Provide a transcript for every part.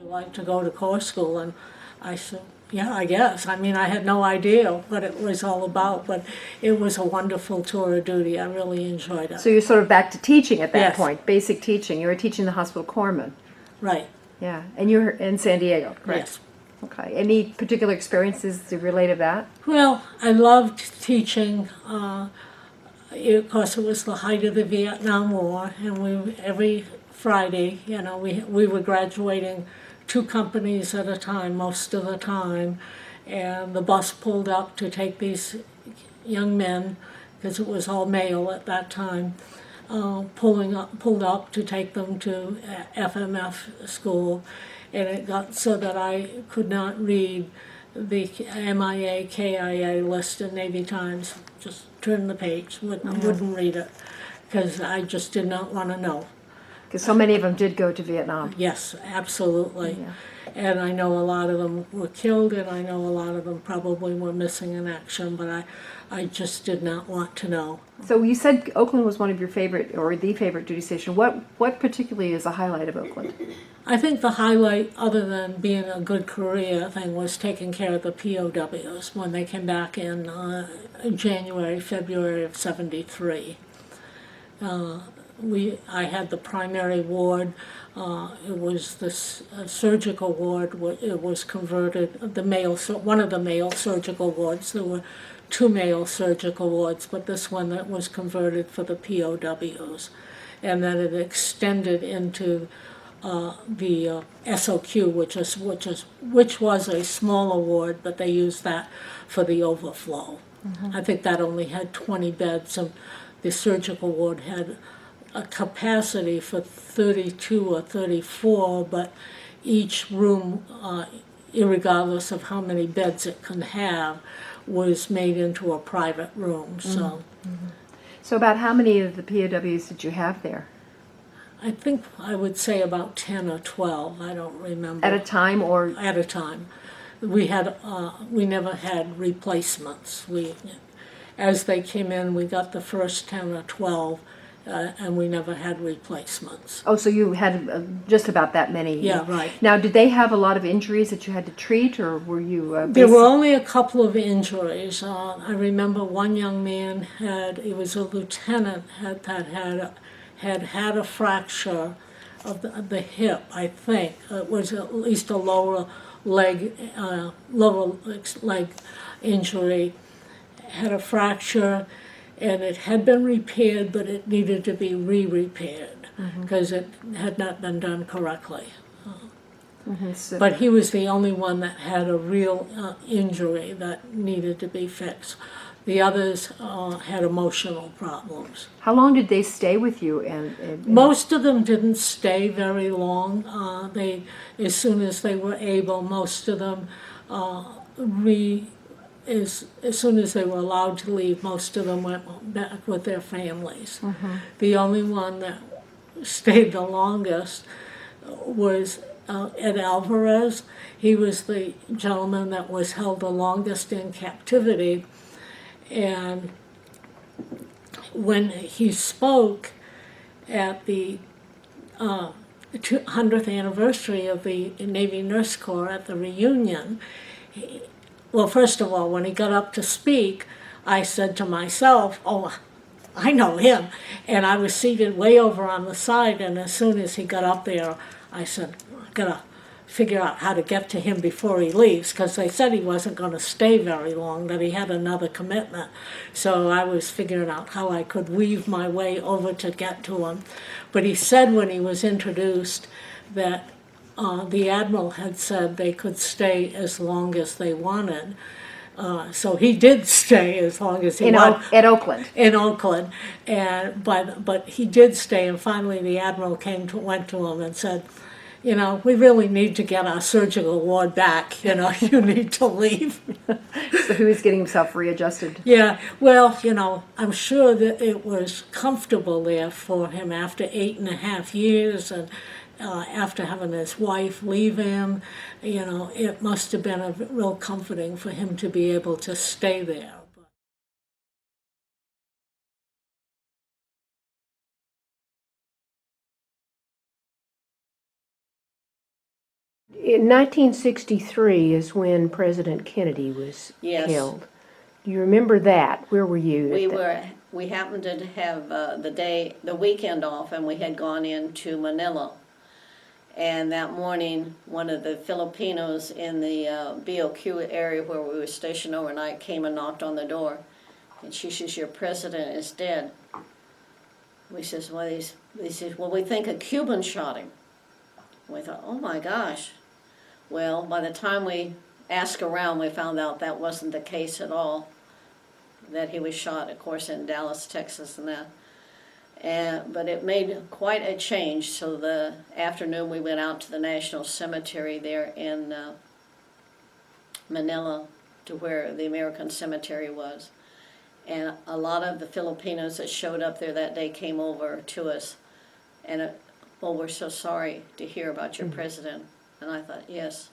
Like to go to course school, and I said, yeah, I guess. I mean, I had no idea what it was all about, but it was a wonderful tour of duty. I really enjoyed it. So you're sort of back to teaching at that Yes. point, basic teaching. You were teaching the hospital corpsman. Right. Yeah, and you're in San Diego, correct? Yes. Okay. Any particular experiences to relate to that? Well, I loved teaching. Of course, it was the height of the Vietnam War, and every Friday, we were graduating 2 companies at a time, most of the time, and the bus pulled up to take these young men, because it was all male at that time, pulled up to take them to FMF school, and it got so that I could not read the MIA, KIA list in Navy Times. Just turn the page, wouldn't read it, because I just did not want to know. Because so many of them did go to Vietnam. Yes, absolutely. Yeah. And I know a lot of them were killed, and I know a lot of them probably were missing in action, but I just did not want to know. So you said Oakland was one of your favorite, or the favorite duty station. What particularly is a highlight of Oakland? I think the highlight, other than being a good career thing, was taking care of the POWs when they came back in January, February of '73. I had the primary ward. It was the surgical ward. It was converted. One of the male surgical wards. There were 2 male surgical wards, but this one that was converted for the POWs, and then it extended into the SOQ, which was a smaller ward, but they used that for the overflow. I think that only had 20 beds, and the surgical ward had a capacity for 32 or 34, but each room, irregardless of how many beds it can have, was made into a private room. So about how many of the POWs did you have there? I think I would say about 10 or 12. I don't remember. At a time, or? At a time. We never had replacements. As they came in, we got the first 10 or 12, and we never had replacements. Oh, so you had just about that many. Yeah, right. Now, did they have a lot of injuries that you had to treat, or were you? There were only a couple of injuries. I remember one young man he was a lieutenant, had a fracture of the hip, I think. It was at least a lower leg injury. Had a fracture, and it had been repaired, but it needed to be re-repaired because it had not been done correctly. But he was the only one that had a real injury that needed to be fixed. The others had emotional problems. How long did they stay with you? Most of them didn't stay very long. As soon as they were able, most of them, as soon as they were allowed to leave, most of them went back with their families. The only one that stayed the longest was Ed Alvarez. He was the gentleman that was held the longest in captivity. And when he spoke at the 100th anniversary of the Navy Nurse Corps at the reunion, well, first of all, when he got up to speak, I said to myself, oh, I know him. And I was seated way over on the side, and as soon as he got up there, I said, I gotta figure out how to get to him before he leaves, because they said he wasn't going to stay very long, that he had another commitment. So I was figuring out how I could weave my way over to get to him. But he said when he was introduced that the Admiral had said they could stay as long as they wanted. So he did stay as long as he wanted. At Oakland? In Oakland. But he did stay, and finally the Admiral went to him and said, we really need to get our surgical ward back. You need to leave. So he was getting himself readjusted. Yeah, well, I'm sure that it was comfortable there for him after 8.5 years, and after having his wife leave him, it must have been real comforting for him to be able to stay there. In 1963 is when President Kennedy was Yes. killed. Do you remember that? Where were you? We happened to have the weekend off, and we had gone into Manila. And that morning, one of the Filipinos in the BOQ area where we were stationed overnight came and knocked on the door. And she says, "Your president is dead." We says, "Well," he says, "Well, we think a Cuban shot him." We thought, "Oh my gosh." Well, by the time we asked around, we found out that wasn't the case at all. That he was shot, of course, in Dallas, Texas, and that. But it made quite a change. So the afternoon we went out to the National Cemetery there in Manila, to where the American Cemetery was. And a lot of the Filipinos that showed up there that day came over to us. And, "Well, we're so sorry to hear about your president." And I thought, yes,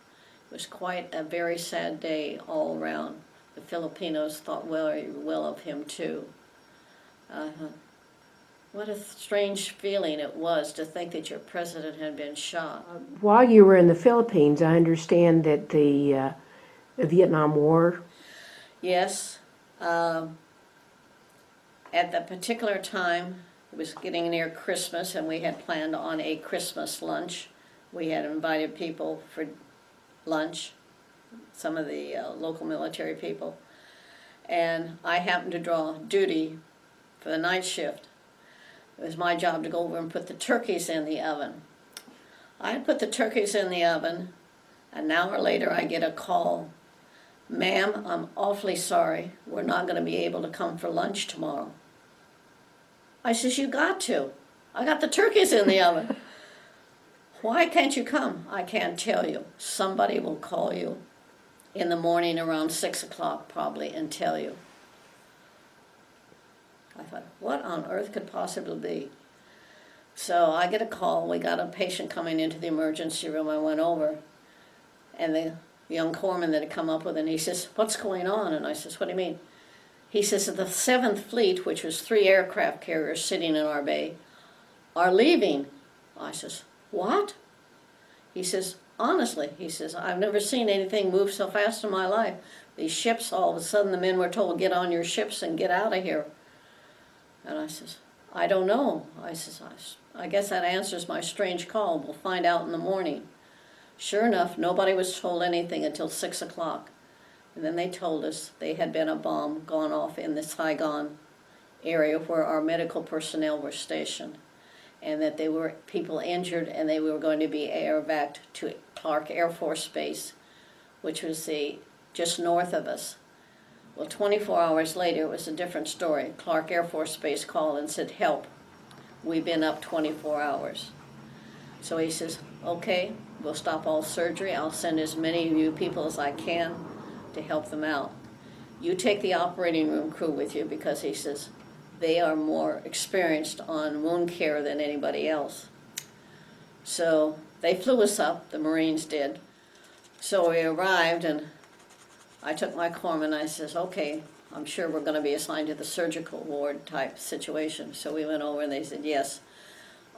it was quite a very sad day all around. The Filipinos thought very well of him too. What a strange feeling it was to think that your president had been shot. While you were in the Philippines, I understand that the Vietnam War. Yes. At the particular time, it was getting near Christmas, and we had planned on a Christmas lunch. We had invited people for lunch, some of the local military people. And I happened to draw duty for the night shift. It was my job to go over and put the turkeys in the oven. I had put the turkeys in the oven. An hour later, I get a call. "Ma'am, I'm awfully sorry. We're not going to be able to come for lunch tomorrow." I says, "You got to. I got the turkeys in the oven." "Why can't you come?" "I can't tell you. Somebody will call you in the morning around 6 o'clock probably and tell you." I thought, what on earth could possibly be? So I get a call. We got a patient coming into the emergency room. I went over, and the young corpsman that had come up with it, and he says, "What's going on?" And I says, "What do you mean?" He says that the 7th Fleet, which was 3 aircraft carriers sitting in our bay, are leaving. I says, "What?" He says, "Honestly," he says, "I've never seen anything move so fast in my life. These ships, all of a sudden the men were told, 'Get on your ships and get out of here.'" And I says, "I don't know." I says, I guess that answers my strange call. We'll find out in the morning." Sure enough, nobody was told anything until 6 o'clock. And then they told us they had been a bomb gone off in the Saigon area where our medical personnel were stationed, and that there were people injured, and they were going to be air-evac to Clark Air Force Base, which was just north of us. Well, 24 hours later, it was a different story. Clark Air Force Base called and said, "Help, we've been up 24 hours. So he says, "Okay, we'll stop all surgery. I'll send as many of you people as I can to help them out. You take the operating room crew with you," because he says they are more experienced on wound care than anybody else. So they flew us up, the Marines did. So we arrived, and I took my corpsman, and I says, "Okay, I'm sure we're going to be assigned to the surgical ward type situation." So we went over, and they said, "Yes,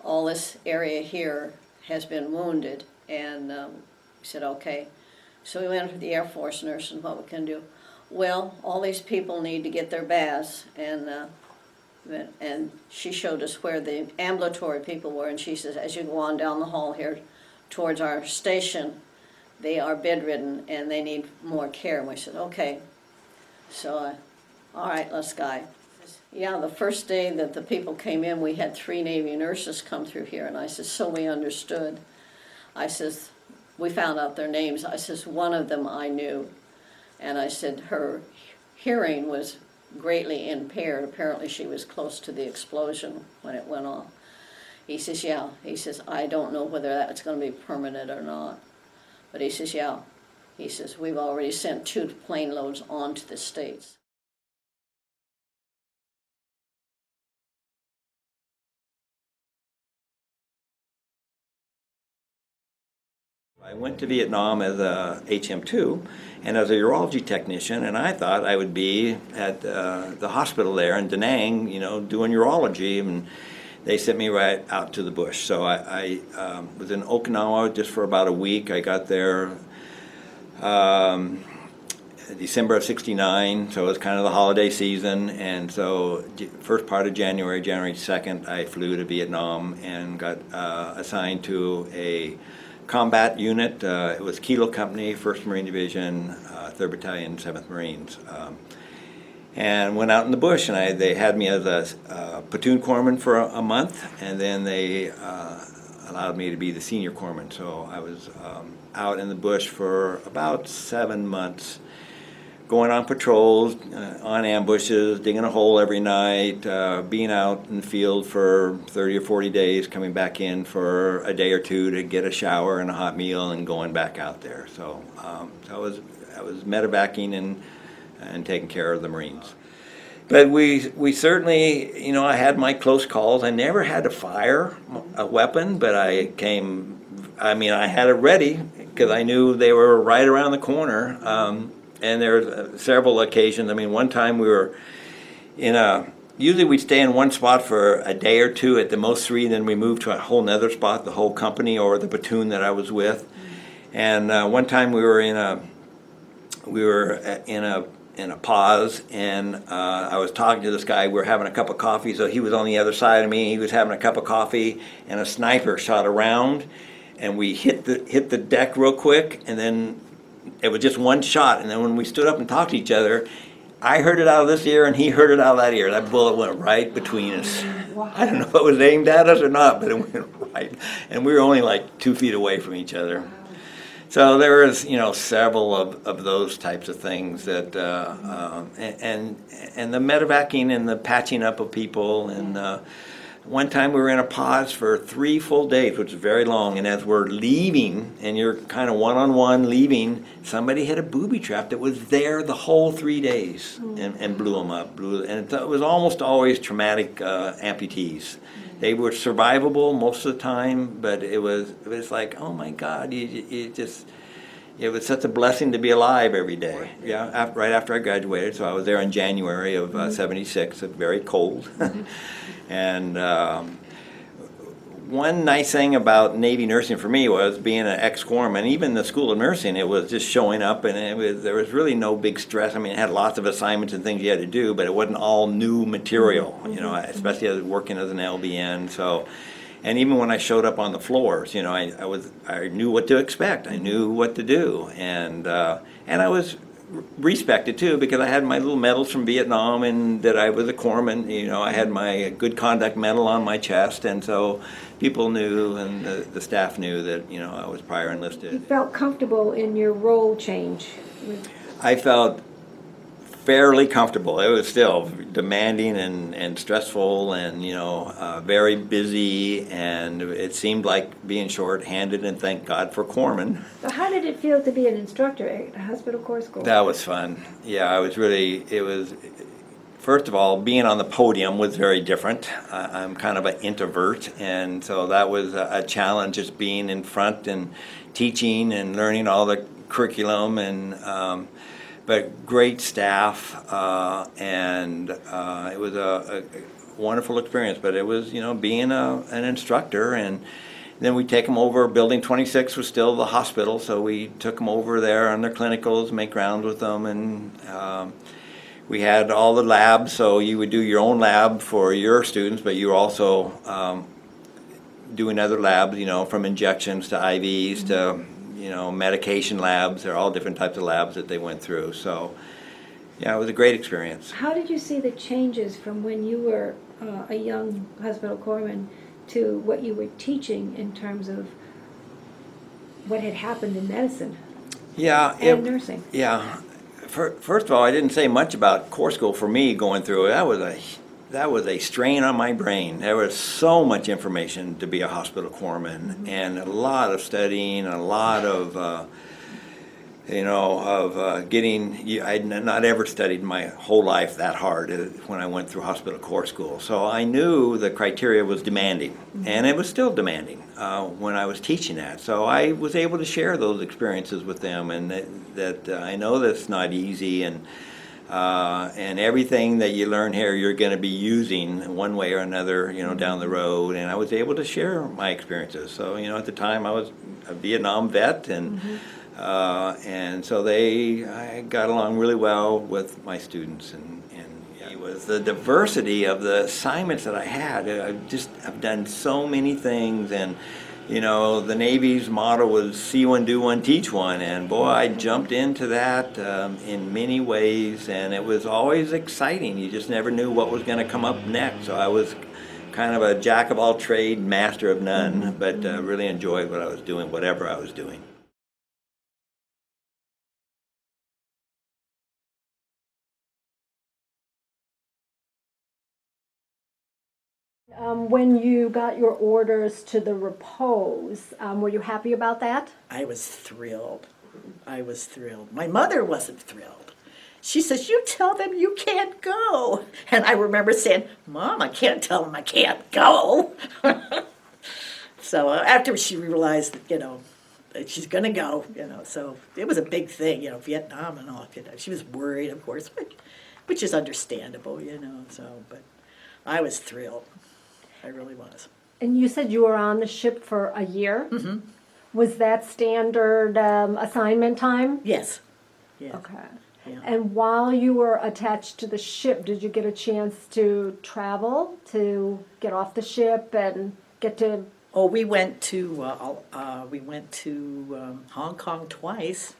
all this area here has been wounded." And we said, "Okay." So we went to the Air Force nurse, and what we can do. Well, all these people need to get their baths, and she showed us where the ambulatory people were, and she says, "As you go on down the hall here towards our station, they are bedridden and they need more care." And we said, "Okay." So, all right, let's go. Yeah, the first day that the people came in, we had 3 Navy nurses come through here, and I said, "So we understood." I says, we found out their names. I says, one of them I knew, and I said her hearing was greatly impaired. Apparently she was close to the explosion when it went off. He says, "Yeah." He says, "I don't know whether that's going to be permanent or not." But he says, "Yeah." He says, "We've already sent 2 plane loads on to the States." I went to Vietnam as a HM2 and as a urology technician, and I thought I would be at the hospital there in Da Nang, doing urology. And they sent me right out to the bush. So I was in Okinawa just for about a week. I got there December of '69, so it was kind of the holiday season, and so first part of January 2nd, I flew to Vietnam and got assigned to a combat unit. It was Kilo Company, 1st Marine Division, 3rd Battalion, 7th Marines. And went out in the bush, and they had me as a platoon corpsman for a month, and then they allowed me to be the senior corpsman. So I was out in the bush for about 7 months, going on patrols, on ambushes, digging a hole every night, being out in the field for 30 or 40 days, coming back in for a day or two to get a shower and a hot meal, and going back out there. So, I was medevacing and taking care of the Marines. But we certainly, you know, I had my close calls. I never had to fire a weapon, but I had it ready because I knew they were right around the corner. And there were several occasions. I mean, one time we were usually we'd stay in one spot for a day or two, at the most 3, then we moved to a whole nother spot, the whole company or the platoon that I was with. And one time we were in a pause, and I was talking to this guy. We were having a cup of coffee, so he was on the other side of me. He was having a cup of coffee, and a sniper shot around, and we hit the deck real quick, and then it was just one shot. And then when we stood up and talked to each other, I heard it out of this ear, and he heard it out of that ear. That bullet went right between us. Wow. I don't know if it was aimed at us or not, but it went right, and we were only like 2 feet away from each other. So there was, you know, several of those types of things that, and the medevacing and the patching up of people. And one time we were in a pause for 3 full days, which is very long. And as we're leaving, and you're kind of one-on-one leaving, somebody hit a booby trap that was there the whole 3 days and blew them up. And it was almost always traumatic amputees. They were survivable most of the time, but it was like, oh my God, it was such a blessing to be alive every day. Yeah, right after I graduated, so I was there in January of '76. It's very cold, and one nice thing about Navy nursing for me was being an ex-corpsman. Even the School of Nursing, it was just showing up, and there was really no big stress. I mean, it had lots of assignments and things you had to do, but it wasn't all new material, you know, especially as working as an LBN. So, and even when I showed up on the floors, you know, I knew what to expect. I knew what to do, and I was respected too, because I had my little medals from Vietnam and that I was a corpsman. You know, I had my good conduct medal on my chest, and so people knew, and the staff knew that, you know, I was prior enlisted. You felt comfortable in your role change? I felt fairly comfortable. It was still demanding and stressful, and, you know, very busy, and it seemed like being short-handed, and thank God for corpsmen. So how did it feel to be an instructor at a hospital corps school? That was fun. Yeah, first of all, being on the podium was very different. I'm kind of an introvert, and so that was a challenge, just being in front and teaching and learning all the curriculum, and but great staff, and it was a wonderful experience. But it was, you know, being an instructor, and then we take them over. Building 26 was still the hospital, so we took them over there on their clinicals, make rounds with them, and we had all the labs. So you would do your own lab for your students, but you were also doing other labs, you know, from injections to IVs to, you know, medication labs. They're all different types of labs that they went through. So, yeah, it was a great experience. How did you see the changes from when you were a young hospital corpsman to what you were teaching in terms of what had happened in medicine and nursing? Yeah. First of all, I didn't say much about corps school for me going through it. That was a strain on my brain. There was so much information to be a hospital corpsman, and a lot of studying, a lot of, getting. I'd not ever studied my whole life that hard when I went through hospital corps school. So I knew the criteria was demanding, and it was still demanding when I was teaching that. So I was able to share those experiences with them, and that I know that's not easy, and And everything that you learn here, you're going to be using one way or another, down the road. And I was able to share my experiences. So, at the time I was a Vietnam vet, and so I got along really well with my students. And it was the diversity of the assignments that I had. I've done so many things, and the Navy's motto was see one, do one, teach one, and boy, I jumped into that in many ways, and it was always exciting. You just never knew what was going to come up next, so I was kind of a jack of all trade, master of none, but really enjoyed what I was doing, whatever I was doing. When you got your orders to the repose, were you happy about that? I was thrilled. I was thrilled. My mother wasn't thrilled. She says, you tell them you can't go. And I remember saying, Mom, I can't tell them I can't go. So after she realized that, that she's going to go, so it was a big thing, Vietnam and all, she was worried, of course, which is understandable, but I was thrilled. I really was. And you said you were on the ship for a year? Mm-hmm. Was that standard assignment time? Yes. Yeah. Okay. Yeah. And while you were attached to the ship, did you get a chance to travel, to get off the ship and get to... Oh, we went to Hong Kong twice.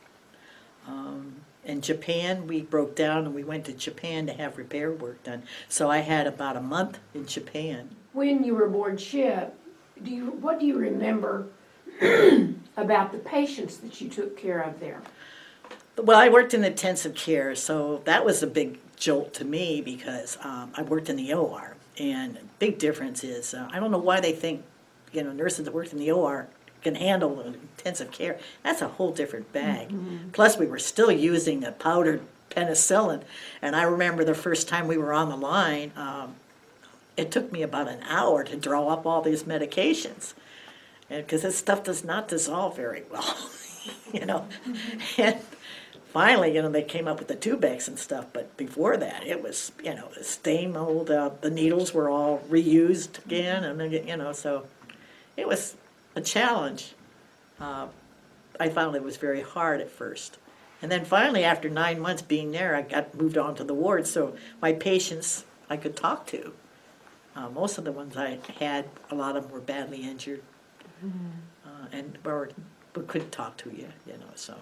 In Japan, we broke down and we went to Japan to have repair work done. So I had about a month in Japan. When you were aboard ship, what do you remember about the patients that you took care of there? Well, I worked in intensive care, so that was a big jolt to me because I worked in the OR. And the big difference is, I don't know why they think, nurses that worked in the OR can handle intensive care. That's a whole different bag. Mm-hmm. Plus, we were still using a powdered penicillin. And I remember the first time we were on the line, it took me about an hour to draw up all these medications. Because this stuff does not dissolve very well, And finally, they came up with the Tubex and stuff. But before that, it was, the stain mold, the needles were all reused again. And, so it was a challenge. I found it was very hard at first. And then finally, after 9 months being there, I got moved on to the ward. So my patients I could talk to. Most of the ones I had, a lot of them were badly injured, and we couldn't talk to you, so.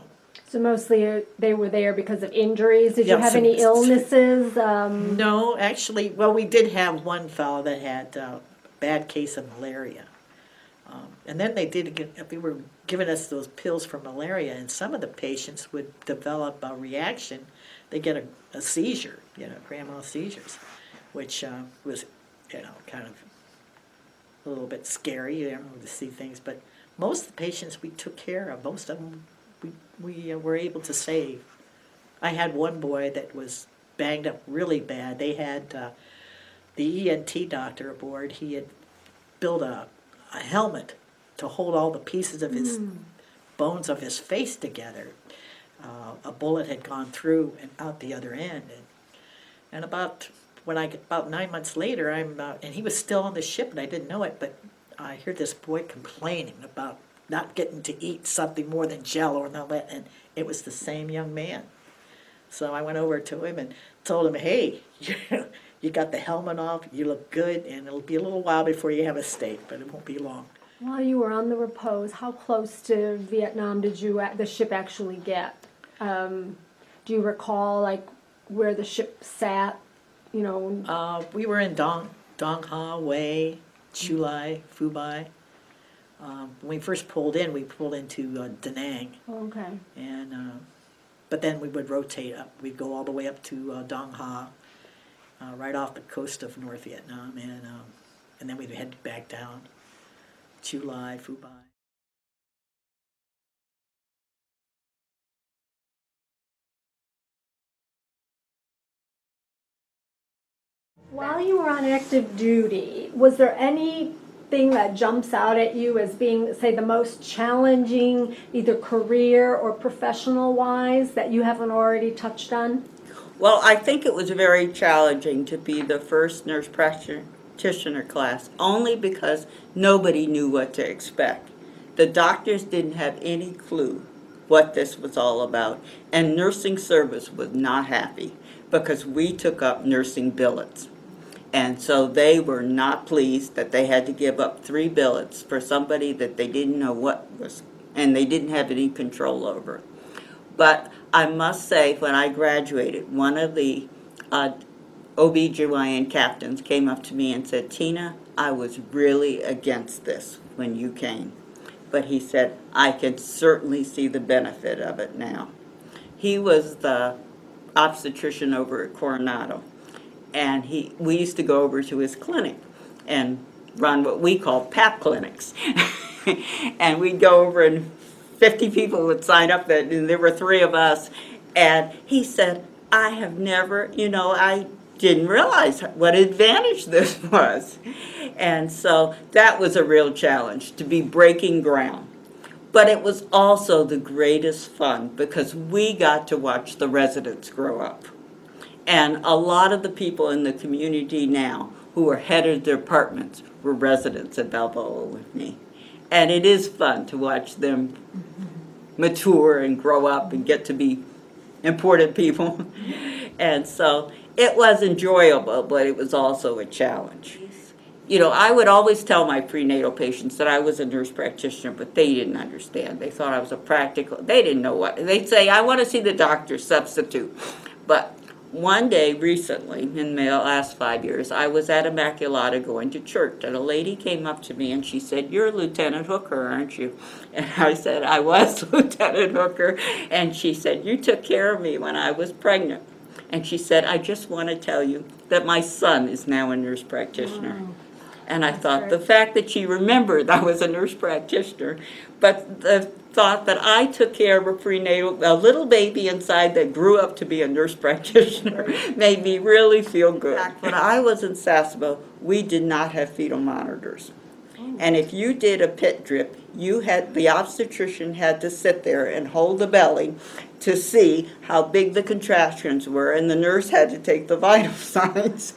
So mostly they were there because of injuries. Did Yeah, you have any illnesses? No, actually, well, we did have one fellow that had a bad case of malaria. And then they were giving us those pills for malaria, and some of the patients would develop a reaction. They get a seizure, grand mal seizures, which was, kind of a little bit scary, to see things. But most of the patients we took care of, most of them we were able to save. I had one boy that was banged up really bad. They had the ENT doctor aboard. He had built a helmet to hold all the pieces of his bones of his face together. A bullet had gone through and out the other end. And about 9 months later, and he was still on the ship, and I didn't know it, but I heard this boy complaining about not getting to eat something more than Jell-O and all that, and it was the same young man. So I went over to him and told him, hey, you got the helmet off, you look good, and it'll be a little while before you have a steak, but it won't be long. While you were on the repose, how close to Vietnam did the ship actually get? Do you recall, where the ship sat? We were in Dong Ha, Hue, Chu Lai, Phu Bai. When we first pulled in, we pulled into Da Nang. Okay. And but then we would rotate up. We'd go all the way up to Dong Ha, right off the coast of North Vietnam, and then we'd head back down, Chu Lai, Phu Bai. While you were on active duty, was there anything that jumps out at you as being, say, the most challenging, either career or professional-wise, that you haven't already touched on? Well, I think it was very challenging to be the first nurse practitioner class, only because nobody knew what to expect. The doctors didn't have any clue what this was all about, and nursing service was not happy because we took up nursing billets. And so they were not pleased that they had to give up 3 billets for somebody that they didn't know what was, and they didn't have any control over. But I must say, when I graduated, one of the OBGYN captains came up to me and said, Tina, I was really against this when you came. But he said, I can certainly see the benefit of it now. He was the obstetrician over at Coronado. And we used to go over to his clinic and run what we call PAP clinics. And we'd go over and 50 people would sign up, and there were 3 of us. And he said, I have never, I didn't realize what advantage this was. And so that was a real challenge, to be breaking ground. But it was also the greatest fun because we got to watch the residents grow up. And a lot of the people in the community now who are head of departments were residents at Balboa with me. And it is fun to watch them mature and grow up and get to be important people. And so it was enjoyable, but it was also a challenge. I would always tell my prenatal patients that I was a nurse practitioner, but they didn't understand. They thought I was they didn't know what. They'd say, I want to see the doctor's substitute. But one day recently, in the last 5 years, I was at Immaculata going to church, and a lady came up to me and she said, you're Lieutenant Hooker, aren't you? And I said, I was Lieutenant Hooker. And she said, you took care of me when I was pregnant. And she said, I just want to tell you that my son is now a nurse practitioner. Wow. And I thought the fact that she remembered I was a nurse practitioner, but the thought that I took care of a little baby inside that grew up to be a nurse practitioner made me really feel good. When I was in Sasebo, we did not have fetal monitors. And if you did a pit drip, the obstetrician had to sit there and hold the belly to see how big the contractions were, and the nurse had to take the vital signs.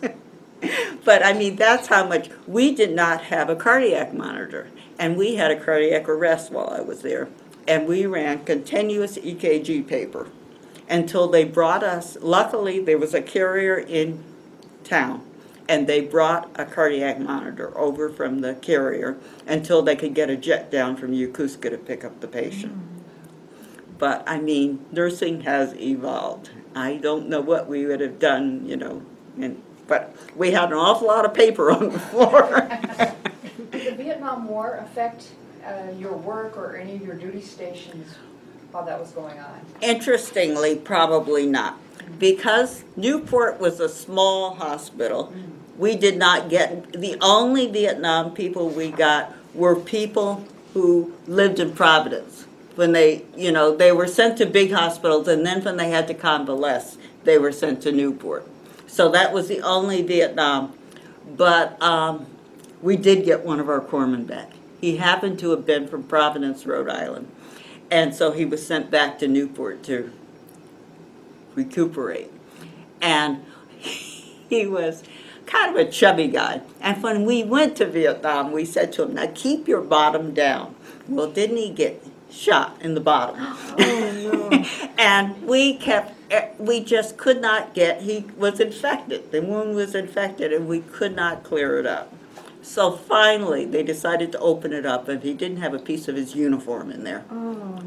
But that's how much. We did not have a cardiac monitor, and we had a cardiac arrest while I was there. And we ran continuous EKG paper until they brought us, luckily there was a carrier in town, and they brought a cardiac monitor over from the carrier until they could get a jet down from Yokosuka to pick up the patient. But nursing has evolved. I don't know what we would have done, but we had an awful lot of paper on the floor. Did the Vietnam War affect your work or any of your duty stations while that was going on? Interestingly, probably not. Because Newport was a small hospital, we did not get, the only Vietnam people we got were people who lived in Providence. When they were sent to big hospitals, and then when they had to convalesce, they were sent to Newport. So that was the only Vietnam. But we did get one of our corpsmen back. He happened to have been from Providence, Rhode Island. And so he was sent back to Newport to recuperate. And he was kind of a chubby guy. And when we went to Vietnam, we said to him, now keep your bottom down. Well, didn't he get shot in the bottom? Oh, no. And we just could not he was infected. The wound was infected, and we could not clear it up. So finally, they decided to open it up, and he didn't have a piece of his uniform in there. Oh,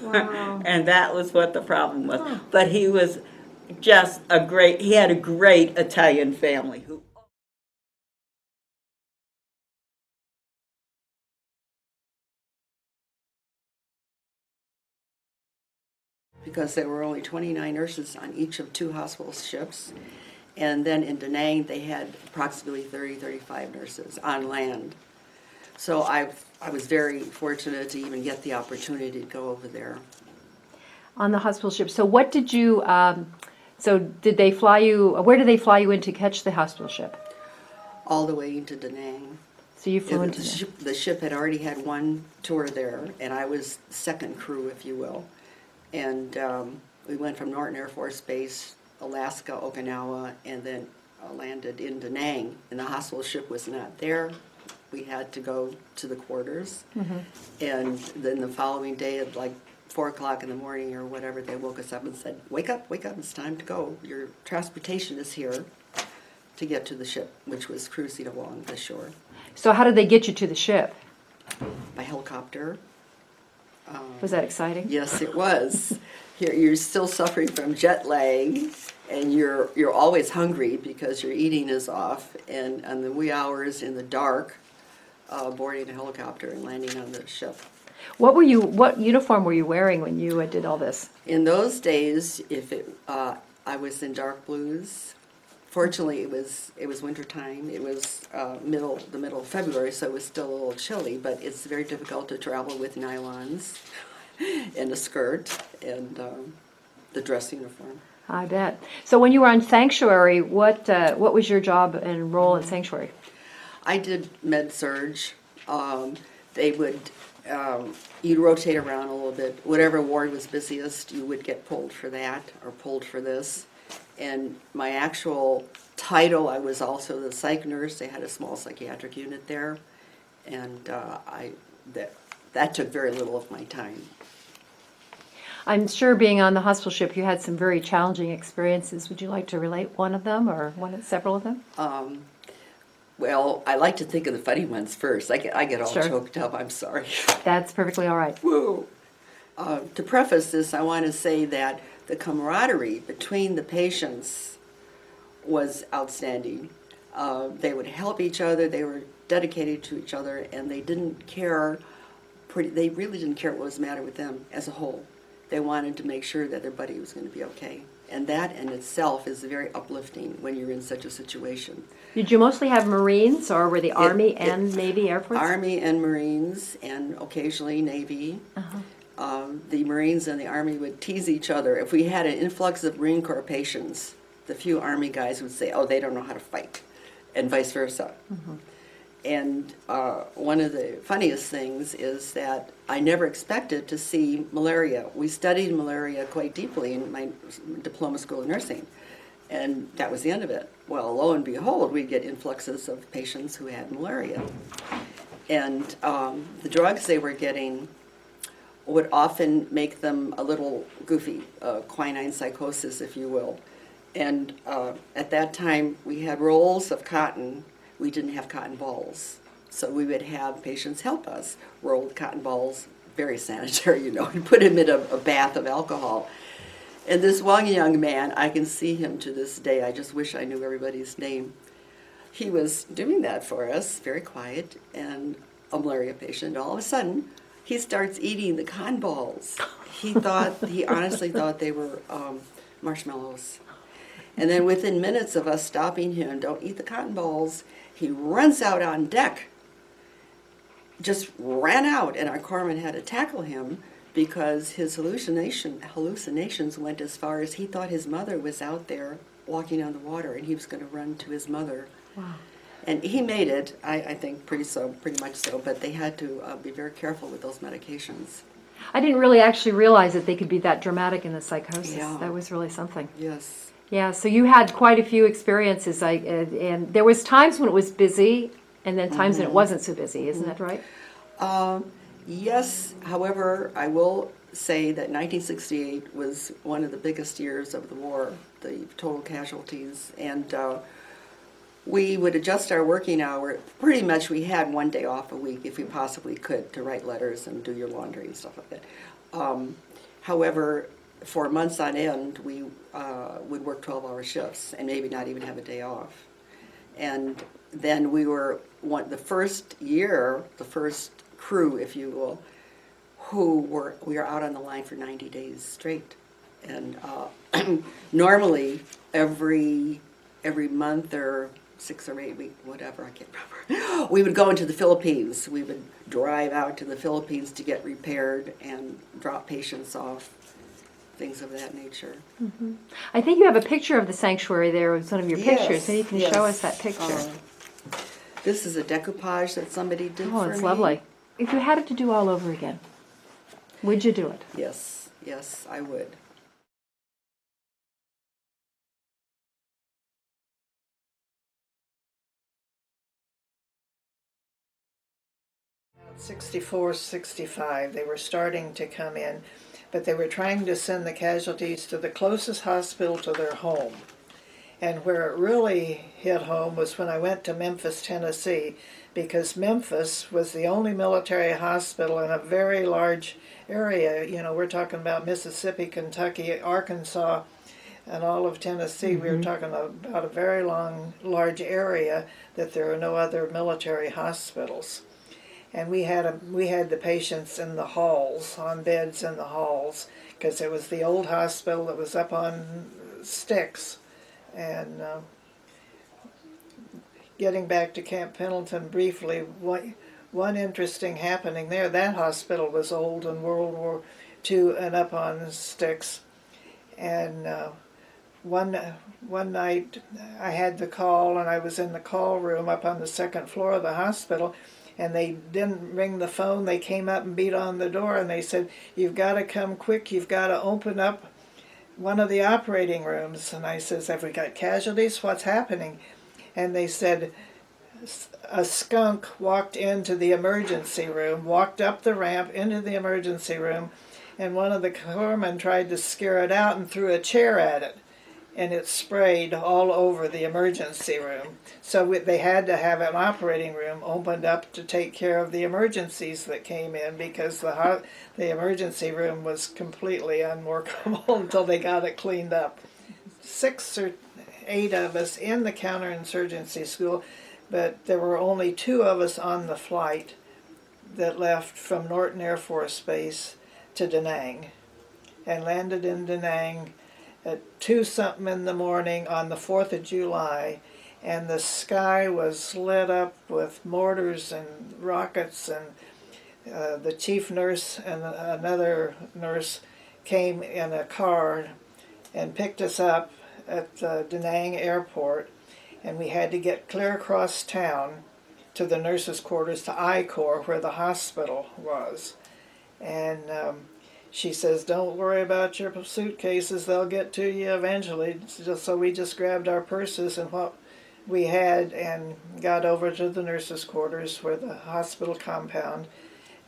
wow. And that was what the problem was. Huh. But he was just he had a great Italian family who. Because there were only 29 nurses on each of 2 hospital ships. And then in Da Nang, they had approximately 35 nurses on land. So I was very fortunate to even get the opportunity to go over there. On the hospital ship. So what did you, did they fly you, where did they fly you in to catch the hospital ship? All the way into Da Nang. So you flew into the ship had already had one tour there, and I was second crew, if you will. And We went from Norton Air Force Base, Alaska, Okinawa, and then landed in Da Nang, and the hospital ship was not there. We had to go to the quarters, and then the following day at like 4 o'clock in the morning or whatever, they woke us up and said, wake up, it's time to go. Your transportation is here to get to the ship, which was cruising along the shore So how did they get you to the ship? by helicopter. Was that exciting? Yes, it was. You're still suffering from jet lag, and you're always hungry because your eating is off, and on the wee hours in the dark, boarding a helicopter and landing on the ship. What uniform were you wearing when you did all this? In those days, I was in dark blues. Fortunately, it was wintertime. It was the middle of February, so it was still a little chilly. But it's very difficult to travel with nylons and a skirt and the dress uniform. I bet. So when you were on Sanctuary, what was your job and role in Sanctuary? I did med surge. They would you'd rotate around a little bit. Whatever ward was busiest, you would get pulled for that or pulled for this. And my actual title, I was also the psych nurse. They had a small psychiatric unit there, and that took very little of my time. I'm sure being on the hospital ship, you had some very challenging experiences. Would you like to relate one of them or several of them? Well, I like to think of the funny ones first. I get all Sure. choked up. I'm sorry. That's perfectly all right. Whoa. To preface this, I want to say that the camaraderie between the patients was outstanding. They would help each other. They were dedicated to each other, and they didn't care. They really didn't care what was the matter with them as a whole. They wanted to make sure that their buddy was going to be okay, and that in itself is very uplifting when you're in such a situation. Did you mostly have Marines, or were the Army and Navy, Air Force? Army and Marines, and occasionally Navy. The Marines and the Army would tease each other. If we had an influx of Marine Corps patients, the few Army guys would say, oh, they don't know how to fight, and vice versa. And one of the funniest things is that I never expected to see malaria. We studied malaria quite deeply in my diploma school of nursing, and that was the end of it. Well, lo and behold, we'd get influxes of patients who had malaria. And the drugs they were getting would often make them a little goofy, quinine psychosis, if you will. And at that time, we had rolls of cotton. We didn't have cotton balls. So we would have patients help us roll cotton balls, very sanitary, and put him in a bath of alcohol. And this one young man, I can see him to this day. I just wish I knew everybody's name. He was doing that for us, very quiet, and a malaria patient. All of a sudden, he starts eating the cotton balls. He honestly thought they were marshmallows. And then within minutes of us stopping him, don't eat the cotton balls, he runs out on deck, just ran out, and our corpsman had to tackle him because his hallucinations went as far as he thought his mother was out there walking on the water, and he was going to run to his mother. Wow. And he made it, I think, pretty much so, but they had to be very careful with those medications. I didn't really actually realize that they could be that dramatic in the psychosis. Yeah. That was really something. Yes. Yeah, so you had quite a few experiences, and there was times when it was busy, and then times when it wasn't so busy. Isn't that right? Yes, however, I will say that 1968 was one of the biggest years of the war, the total casualties, and we would adjust our working hour. Pretty much we had one day off a week if we possibly could to write letters and do your laundry and stuff like that. However, for months on end, we would work 12-hour shifts and maybe not even have a day off. And then we were the first crew, if you will, we were out on the line for 90 days straight. And normally every month or 6 or 8 weeks, whatever, I can't remember, we would go into the Philippines. We would drive out to the Philippines to get repaired and drop patients off, things of that nature. I think you have a picture of the sanctuary there. It was one of your Yes, pictures. Maybe you can yes. show us that picture. This is a decoupage that somebody did for me. Oh, it's lovely. If you had it to do all over again, would you do it? Yes, I would. 64, 65. They were starting to come in, but they were trying to send the casualties to the closest hospital to their home. And where it really hit home was when I went to Memphis, Tennessee, because Memphis was the only military hospital in a very large area. You know, we're talking about Mississippi, Kentucky, Arkansas, and all of Tennessee. We were talking about a very large area that there are no other military hospitals. And we had the patients in the halls, on beds in the halls, because it was the old hospital that was up on sticks. And getting back to Camp Pendleton briefly, one interesting happening there, that hospital was old in World War II and up on sticks. And one night I had the call, and I was in the call room up on the second floor of the hospital, and they didn't ring the phone. They came up and beat on the door, and they said, "You've got to come quick. You've got to open up one of the operating rooms." And I says, "Have we got casualties? What's happening?" And they said, a skunk walked into the emergency room, walked up the ramp into the emergency room, and one of the corpsmen tried to scare it out and threw a chair at it, and it sprayed all over the emergency room. So they had to have an operating room opened up to take care of the emergencies that came in, because the emergency room was completely unworkable until they got it cleaned up. 6 or 8 of us in the counterinsurgency school, but there were only 2 of us on the flight that left from Norton Air Force Base to Da Nang, and landed in Da Nang at 2-something in the morning on the 4th of July, and the sky was lit up with mortars and rockets, and the chief nurse and another nurse came in a car and picked us up at Da Nang airport, and we had to get clear across town to the nurses' quarters to I Corps, where the hospital was. And she says, "Don't worry about your suitcases, they'll get to you eventually." So we just grabbed our purses and what we had and got over to the nurses' quarters, where the hospital compound,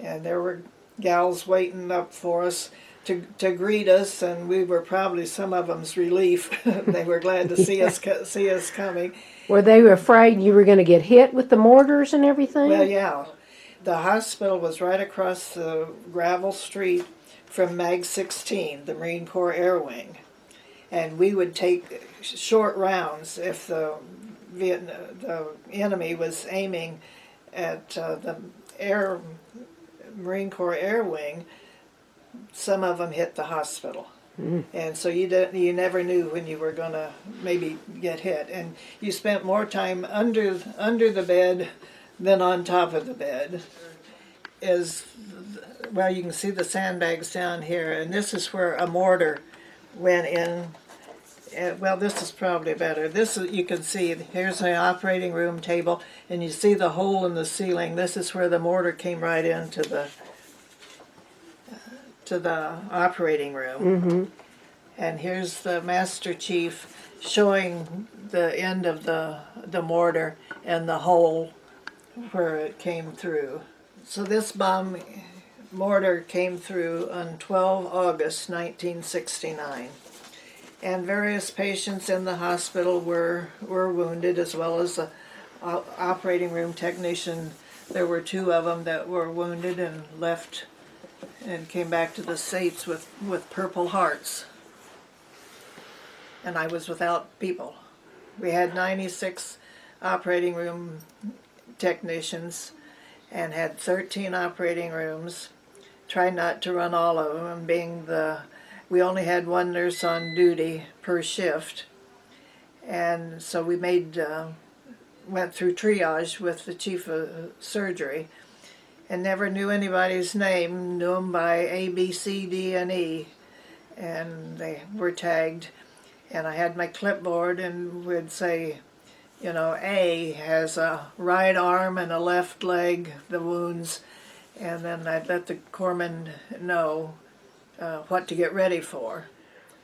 and there were gals waiting up for us to greet us, and we were probably some of them's relief. They were glad to see us coming. Were they afraid you were going to get hit with the mortars and everything? Well, yeah. The hospital was right across the gravel street from Mag 16, the Marine Corps Air Wing. And we would take short rounds if the enemy was aiming at the Marine Corps Air Wing. Some of them hit the hospital. And so you never knew when you were going to maybe get hit. And you spent more time under the bed than on top of the bed. Well, you can see the sandbags down here, and this is where a mortar went in. Well, this is probably better. You can see, here's the operating room table, and you see the hole in the ceiling. This is where the mortar came right into the operating room. And here's the Master Chief showing the end of the mortar and the hole where it came through. So this mortar came through on 12 August 1969. And various patients in the hospital were wounded, as well as the operating room technician. There were 2 of them that were wounded and left and came back to the States with Purple Hearts. And I was without people. We had 96 operating room technicians and had 13 operating rooms. Tried not to run all of them, we only had 1 nurse on duty per shift. And so we went through triage with the chief of surgery, and never knew anybody's name, knew them by A, B, C, D, and E, and they were tagged. And I had my clipboard and would say, A has a right arm and a left leg, the wounds, and then I'd let the corpsman know what to get ready for.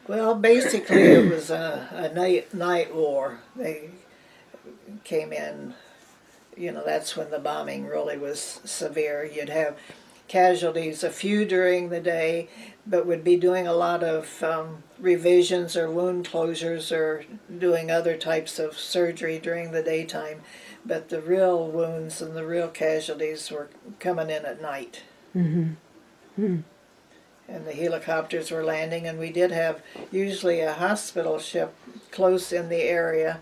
Well, basically it was a night war. They came in that's when the bombing really was severe. You'd have casualties, a few during the day, but would be doing a lot of revisions or wound closures or doing other types of surgery during the daytime. But the real wounds and the real casualties were coming in at night. And the helicopters were landing, and we did have usually a hospital ship close in the area.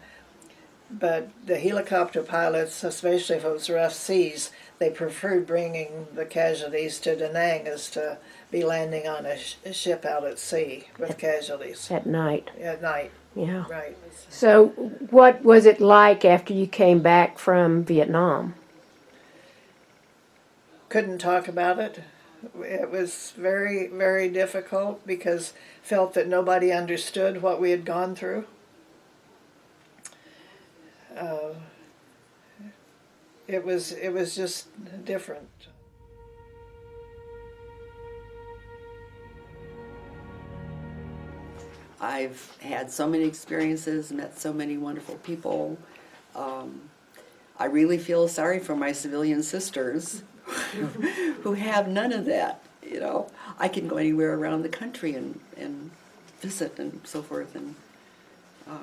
But the helicopter pilots, especially if it was rough seas, they preferred bringing the casualties to Da Nang as to be landing on a ship out at sea with casualties At night, at night. yeah. Right. So what was it like after you came back from Vietnam? Couldn't talk about it. It was very, very difficult because felt that nobody understood what we had gone through. It was just different. I've had so many experiences, met so many wonderful people. I really feel sorry for my civilian sisters who have none of that. I can go anywhere around the country and visit and so forth, and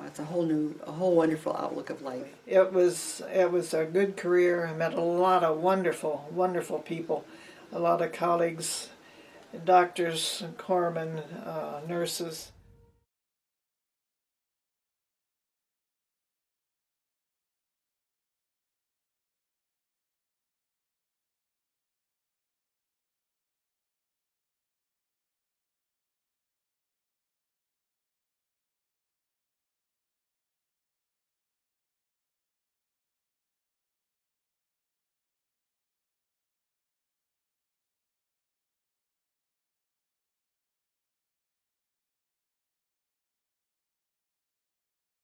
it's a whole wonderful outlook of life. It was a good career. I met a lot of wonderful, wonderful people, a lot of colleagues, doctors, corpsmen, nurses.